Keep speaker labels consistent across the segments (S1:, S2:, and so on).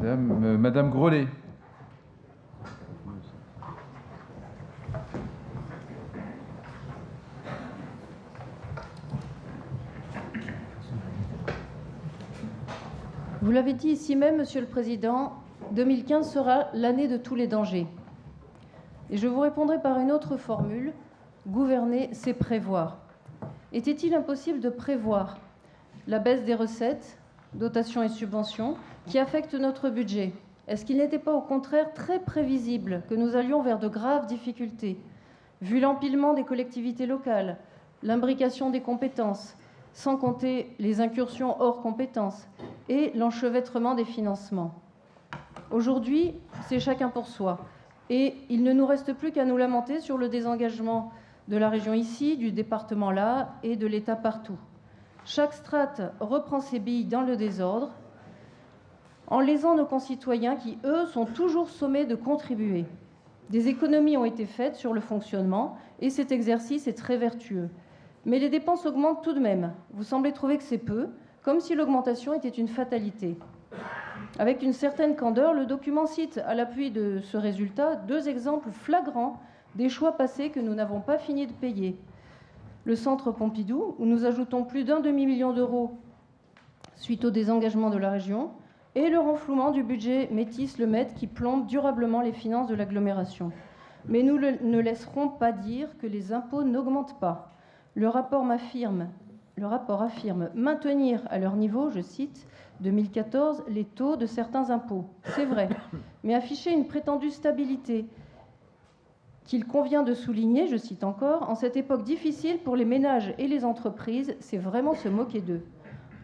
S1: Madame Grollet.
S2: Vous l'avez dit ici même, Monsieur le Président, 2015 sera l'année de tous les dangers. Et je vous répondrai par une autre formule, gouverner, c'est prévoir. Était-il impossible de prévoir la baisse des recettes, dotations et subventions, qui affectent notre budget? Est-ce qu'il n'était pas au contraire très prévisible que nous allions vers de graves difficultés, vu l'empilement des collectivités locales, l'imbrication des compétences, sans compter les incursions hors compétences et l'enchevêtrement des financements? Aujourd'hui, c'est chacun pour soi. Et il ne nous reste plus qu'à nous lamenter sur le désengagement de la région ici, du département là et de l'État partout. Chaque strate reprend ses billes dans le désordre, en lésant nos concitoyens qui, eux, sont toujours sommés de contribuer. Des économies ont été faites sur le fonctionnement et cet exercice est très vertueux. Mais les dépenses augmentent tout de même. Vous semblez trouver que c'est peu, comme si l'augmentation était une fatalité. Avec une certaine candeur, le document cite à l'appui de ce résultat 2 exemples flagrants des choix passés que nous n'avons pas fini de payer. Le centre Pompidou, où nous ajoutons plus d'1 demi-million d'euros suite au désengagement de la région, et le renflouement du budget Métis-Lemaitre qui plombe durablement les finances de l'agglomération. Mais nous ne laisserons pas dire que les impôts n'augmentent pas. Le rapport affirme maintenir à leur niveau, je cite, 2014, les taux de certains impôts. C'est vrai, mais afficher une prétendue stabilité qu'il convient de souligner, je cite encore, en cette époque difficile pour les ménages et les entreprises, c'est vraiment se moquer d'eux.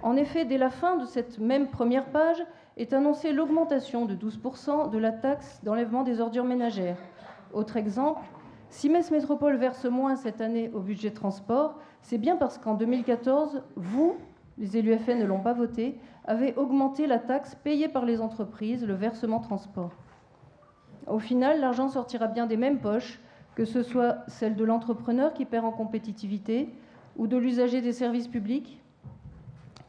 S2: En effet, dès la fin de cette même première page est annoncée l'augmentation de 12% de la taxe d'enlèvement des ordures ménagères. Autre exemple, si Metz Métropole verse moins cette année au budget transport, c'est bien parce qu'en 2014, vous, les élus FN ne l'ont pas voté, avez augmenté la taxe payée par les entreprises, le versement transport. Au final, l'argent sortira bien des mêmes poches, que ce soit celle de l'entrepreneur qui perd en compétitivité ou de l'usager des services publics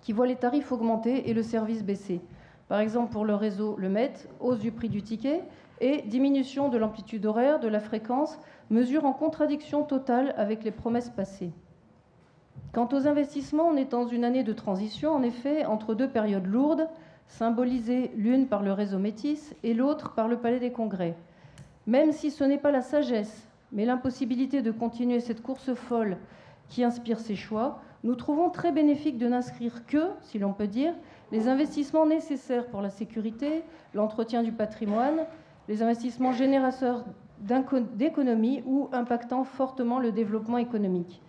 S2: qui voit les tarifs augmenter et le service baisser. Par exemple, pour le réseau Lemaitre, hausse du prix du ticket et diminution de l'amplitude horaire, de la fréquence, mesure en contradiction totale avec les promesses passées. Quant aux investissements, on est dans une année de transition, en effet, entre 2 périodes lourdes, symbolisées l'une par le réseau Métis et l'autre par le Palais des Congrès. Même si ce n'est pas la sagesse, mais l'impossibilité de continuer cette course folle qui inspire ces choix, nous trouvons très bénéfique de n'inscrire que, si l'on peut dire, les investissements nécessaires pour la sécurité, l'entretien du patrimoine, les investissements générateurs d'économie ou impactant fortement le développement économique.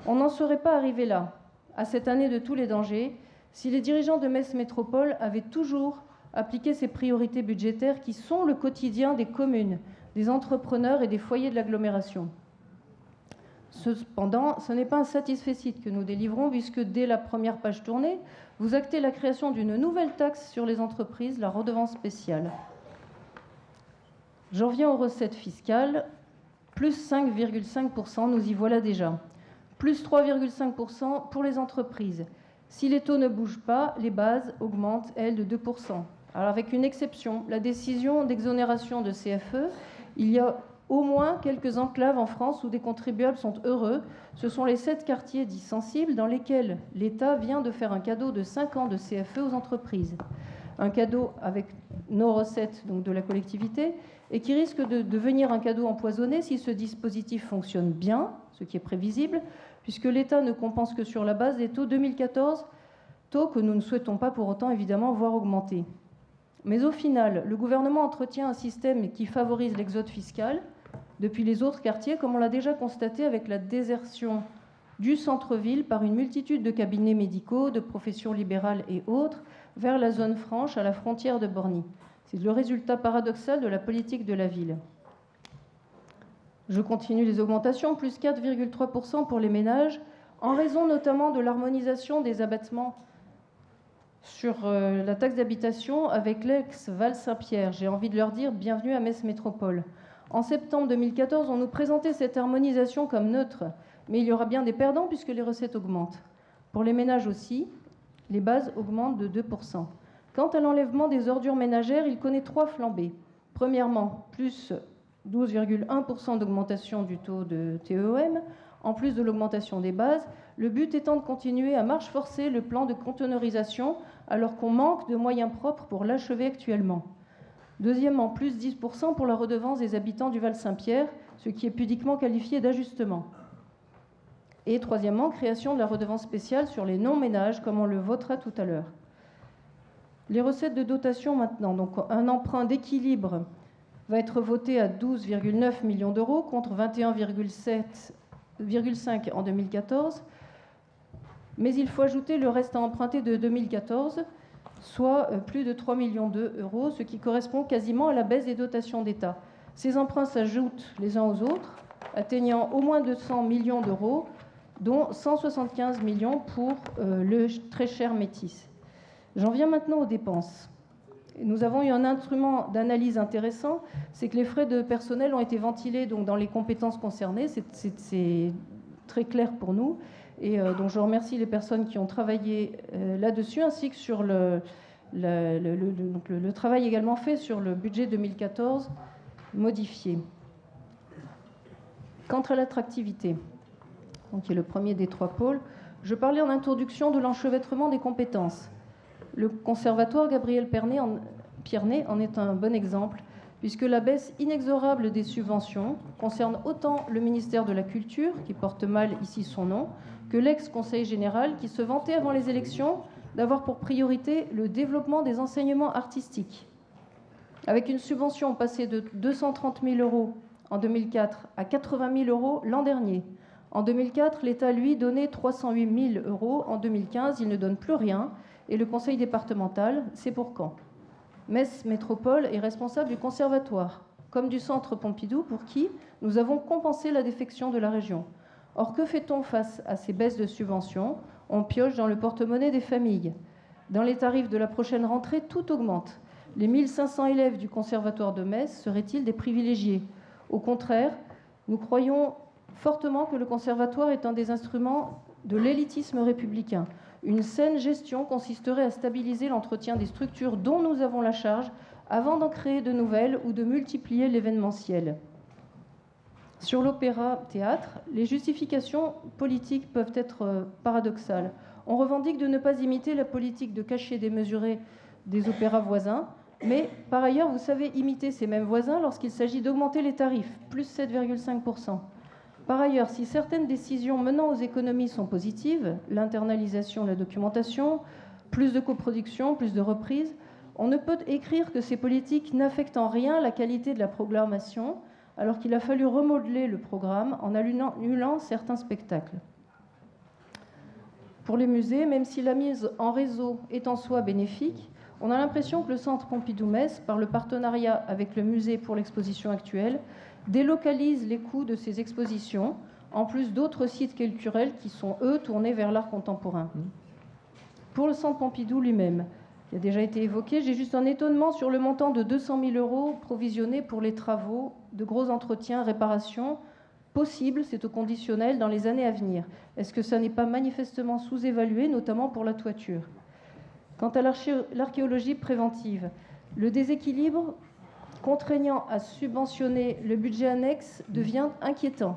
S2: On n'en serait pas arrivé là, à cette année de tous les dangers, si les dirigeants de Metz Métropole avaient toujours appliqué ces priorités budgétaires qui sont le quotidien des communes, des entrepreneurs et des foyers de l'agglomération. Cependant, ce n'est pas un satisfecit que nous délivrons, puisque dès la première page tournée, vous actez la création d'une nouvelle taxe sur les entreprises, la redevance spéciale. J'en viens aux recettes fiscales, plus 5,5%, nous y voilà déjà. Plus 3,5% pour les entreprises. Si les taux ne bougent pas, les bases augmentent, elles, de 2%. Alors avec une exception, la décision d'exonération de CFE, il y a au moins quelques enclaves en France où des contribuables sont heureux. Ce sont les 7 quartiers dits sensibles dans lesquels l'État vient de faire un cadeau de 5 ans de CFE aux entreprises. Un cadeau avec nos recettes donc de la collectivité et qui risque de devenir un cadeau empoisonné si ce dispositif fonctionne bien, ce qui est prévisible, puisque l'État ne compense que sur la base des taux 2014, taux que nous ne souhaitons pas pour autant évidemment voir augmenter. Mais au final, le gouvernement entretient un système qui favorise l'exode fiscal depuis les autres quartiers, comme on l'a déjà constaté avec la désertion du centre-ville par une multitude de cabinets médicaux, de professions libérales et autres, vers la zone franche à la frontière de Borny. C'est le résultat paradoxal de la politique de la ville. Je continue les augmentations, plus 4,3% pour les ménages, en raison notamment de l'harmonisation des abattements sur la taxe d'habitation avec l'ex-Val-Saint-Pierre. J'ai envie de leur dire bienvenue à Metz Métropole. En septembre 2014, on nous présentait cette harmonisation comme neutre, mais il y aura bien des perdants puisque les recettes augmentent. Pour les ménages aussi, les bases augmentent de 2%. Quant à l'enlèvement des ordures ménagères, il connaît 3 flambées. Premièrement, plus 12,1% d'augmentation du taux de TEOM, en plus de l'augmentation des bases, le but étant de continuer à marche forcée le plan de conteneurisation alors qu'on manque de moyens propres pour l'achever actuellement. Deuxièmement, plus 10% pour la redevance des habitants du Val-Saint-Pierre, ce qui est pudiquement qualifié d'ajustement. Et troisièmement, création de la redevance spéciale sur les non-ménages, comme on le votera tout à l'heure. Les recettes de dotation maintenant, donc un emprunt d'équilibre va être voté à 12,9 millions d'euros contre 21,5 en 2014. Mais il faut ajouter le reste à emprunter de 2014, soit plus de 3 millions d'euros, ce qui correspond quasiment à la baisse des dotations d'État. Ces emprunts s'ajoutent les uns aux autres, atteignant au moins 200 millions d'euros, dont 175 millions pour le très cher Métis. J'en viens maintenant aux dépenses. Nous avons eu un instrument d'analyse intéressant, c'est que les frais de personnel ont été ventilés donc, dans les compétences concernées, c'est très clair pour nous, et donc je remercie les personnes qui ont travaillé là-dessus, ainsi que sur le travail également fait sur le budget 2014 modifié. Quant à l'attractivité, qui est le premier des 3 pôles, je parlais en introduction de l'enchevêtrement des compétences. Le conservatoire Gabriel Pierné en est un bon exemple, puisque la baisse inexorable des subventions concerne autant le ministère de la Culture, qui porte mal ici son nom, que l'ex-conseil général, qui se vantait avant les élections d'avoir pour priorité le développement des enseignements artistiques. Avec une subvention passée de 230 000 euros en 2004 à 80 000 euros l'an dernier. En 2004, l'État, lui, donnait 308 000 euros. En 2015, il ne donne plus rien. Et le conseil départemental, c'est pour quand? Metz Métropole est responsable du conservatoire, comme du centre Pompidou, pour qui nous avons compensé la défection de la région. Or, que fait-on face à ces baisses de subventions? On pioche dans le porte-monnaie des familles. Dans les tarifs de la prochaine rentrée, tout augmente. Les 1500 élèves du conservatoire de Metz seraient-ils des privilégiés? Au contraire, nous croyons fortement que le conservatoire est un des instruments de l'élitisme républicain. Une saine gestion consisterait à stabiliser l'entretien des structures dont nous avons la charge avant d'en créer de nouvelles ou de multiplier l'événementiel. Sur l'opéra-théâtre, les justifications politiques peuvent être paradoxales. On revendique de ne pas imiter la politique de cachet démesuré des opéras voisins, mais par ailleurs, vous savez imiter ces mêmes voisins lorsqu'il s'agit d'augmenter les tarifs, plus 7,5%. Par ailleurs, si certaines décisions menant aux économies sont positives, l'internalisation de la documentation, plus de coproduction, plus de reprises, on ne peut écrire que ces politiques n'affectent en rien la qualité de la programmation, alors qu'il a fallu remodeler le programme en annulant certains spectacles. Pour les musées, même si la mise en réseau est en soi bénéfique, on a l'impression que le centre Pompidou-Metz, par le partenariat avec le musée pour l'exposition actuelle, délocalise les coûts de ces expositions, en plus d'autres sites culturels qui sont, eux, tournés vers l'art contemporain. Pour le centre Pompidou lui-même, qui a déjà été évoqué, j'ai juste un étonnement sur le montant de 200 000 euros provisionnés pour les travaux de gros entretiens, réparations, possibles, c'est au conditionnel, dans les années à venir. Est-ce que ça n'est pas manifestement sous-évalué, notamment pour la toiture? Quant à l'archéologie préventive, le déséquilibre contraignant à subventionner le budget annexe devient inquiétant.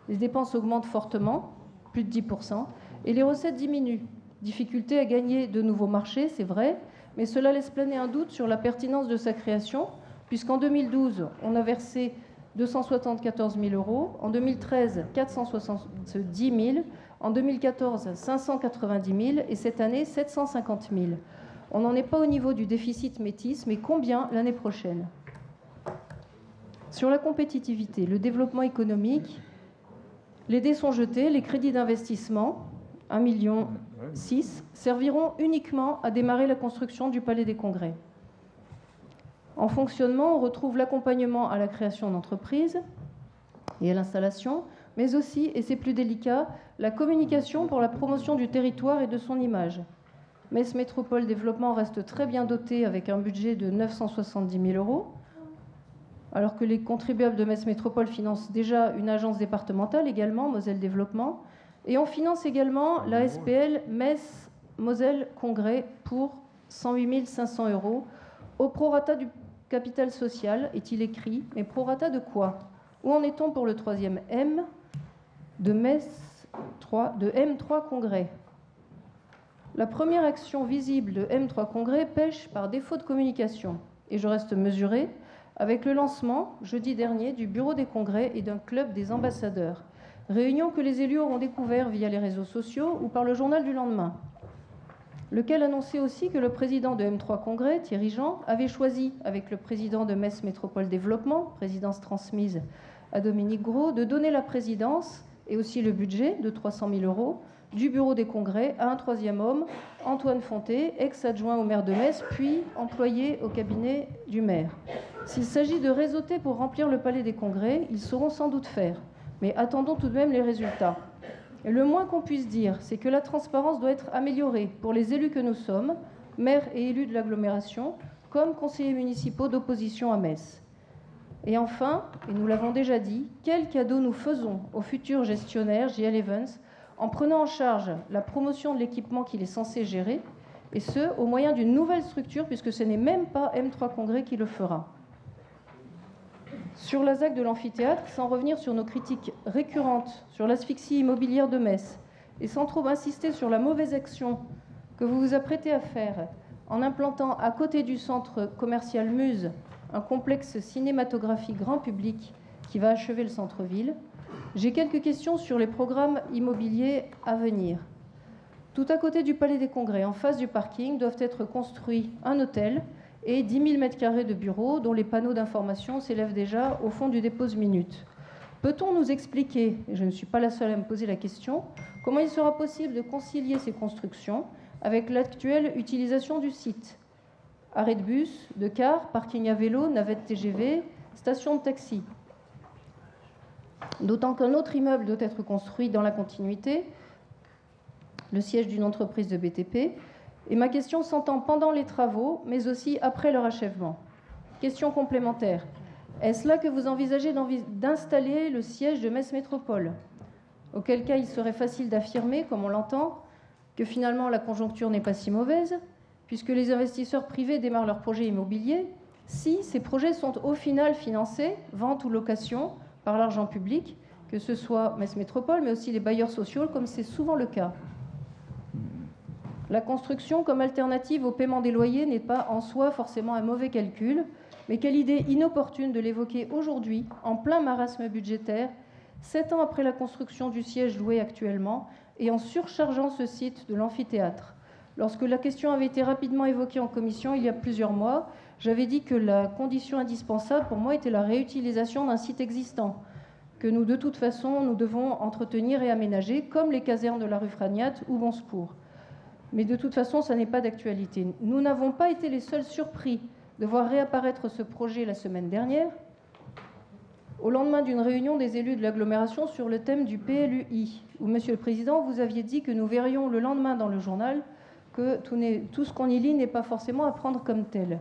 S2: Les dépenses augmentent fortement, plus de 10%, et les recettes diminuent. Difficulté à gagner de nouveaux marchés, c'est vrai, mais cela laisse planer un doute sur la pertinence de sa création, puisqu'en 2012, on a versé 274 000 euros, en 2013, 470 000, en 2014, 590 000, et cette année, 750 000. On n'en est pas au niveau du déficit Métis, mais combien l'année prochaine? Sur la compétitivité, le développement économique, les dés sont jetés, les crédits d'investissement, 1,6 million, serviront uniquement à démarrer la construction du Palais des Congrès. En fonctionnement, on retrouve l'accompagnement à la création d'entreprises et à l'installation, mais aussi, et c'est plus délicat, la communication pour la promotion du territoire et de son image. Metz Métropole Développement reste très bien doté avec un budget de 970 000 euros, alors que les contribuables de Metz Métropole financent déjà une agence départementale également, Moselle Développement, et on finance également la SPL Metz Moselle Congrès pour 108 500 €, au prorata du capital social, est-il écrit, mais prorata de quoi? Où en est-on pour le 3e M de M3 Congrès? La première action visible de M3 Congrès pêche par défaut de communication, et je reste mesurée avec le lancement, jeudi dernier, du bureau des congrès et d'un club des ambassadeurs, réunion que les élus auront découvert via les réseaux sociaux ou par le journal du lendemain, lequel annonçait aussi que le président de M3 Congrès, Thierry Jean, avait choisi, avec le président de Metz Métropole Développement, présidence transmise à Dominique Gros, de donner la présidence et aussi le budget de 300 000 € du bureau des congrès à un 3e homme, Antoine Fonté, ex-adjoint au maire de Metz, puis employé au cabinet du maire. S'il s'agit de réseauter pour remplir le palais des congrès, ils sauront sans doute faire, mais attendons tout de même les résultats. Et le moins qu'on puisse dire, c'est que la transparence doit être améliorée pour les élus que nous sommes, maires et élus de l'agglomération, comme conseillers municipaux d'opposition à Metz. Et enfin, et nous l'avons déjà dit, quel cadeau nous faisons au futur gestionnaire JL Evans en prenant en charge la promotion de l'équipement qu'il est censé gérer, et ce, au moyen d'une nouvelle structure, puisque ce n'est même pas M3 Congrès qui le fera. Sur la ZAC de l'amphithéâtre, sans revenir sur nos critiques récurrentes sur l'asphyxie immobilière de Metz, et sans trop insister sur la mauvaise action que vous vous apprêtez à faire en implantant à côté du centre commercial Muse un complexe cinématographique grand public qui va achever le centre-ville, j'ai quelques questions sur les programmes immobiliers à venir. Tout à côté du Palais des Congrès, en face du parking, doivent être construits un hôtel et 10 000 m² de bureaux dont les panneaux d'information s'élèvent déjà au fond du dépose-minute. Peut-on nous expliquer, et je ne suis pas la seule à me poser la question, comment il sera possible de concilier ces constructions avec l'actuelle utilisation du site? Arrêt de bus, de cars, parking à vélo, navette TGV, station de taxi. D'autant qu'un autre immeuble doit être construit dans la continuité, le siège d'une entreprise de BTP, et ma question s'entend pendant les travaux, mais aussi après leur achèvement. Question complémentaire. Est-ce là que vous envisagez d'installer le siège de Metz Métropole? Auquel cas, il serait facile d'affirmer, comme on l'entend, que finalement la conjoncture n'est pas si mauvaise, puisque les investisseurs privés démarrent leurs projets immobiliers, si ces projets sont au final financés, vente ou location, par l'argent public, que ce soit Metz Métropole, mais aussi les bailleurs sociaux, comme c'est souvent le cas. La construction comme alternative au paiement des loyers n'est pas en soi forcément un mauvais calcul, mais quelle idée inopportune de l'évoquer aujourd'hui, en plein marasme budgétaire, 7 ans après la construction du siège loué actuellement, et en surchargeant ce site de l'amphithéâtre. Lorsque la question avait été rapidement évoquée en commission il y a plusieurs mois, j'avais dit que la condition indispensable pour moi était la réutilisation d'un site existant, que nous, de toute façon, nous devons entretenir et aménager, comme les casernes de la rue Fragnat ou Bonsecours. Mais de toute façon, ça n'est pas d'actualité. Nous n'avons pas été les seuls surpris de voir réapparaître ce projet la semaine dernière, au lendemain d'une réunion des élus de l'agglomération sur le thème du PLUI, où, Monsieur le Président, vous aviez dit que nous verrions le lendemain dans le journal que tout ce qu'on y lit n'est pas forcément à prendre comme tel.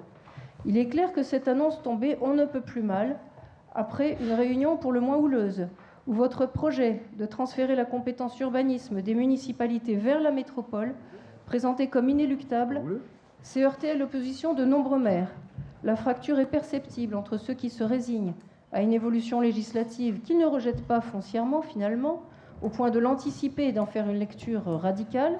S2: Il est clair que cette annonce tombait on ne peut plus mal, après une réunion pour le moins houleuse, où votre projet de transférer la compétence urbanisme des municipalités vers la métropole, présenté comme inéluctable, s'est heurté à l'opposition de nombreux maires. La fracture est perceptible entre ceux qui se résignent à une évolution législative qu'ils ne rejettent pas foncièrement finalement, au point de l'anticiper et d'en faire une lecture radicale,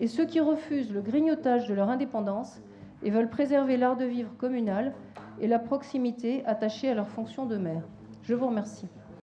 S2: et ceux qui refusent le grignotage de leur indépendance et veulent préserver l'art de vivre communal et la proximité attachée à leur fonction de maire. Je vous remercie.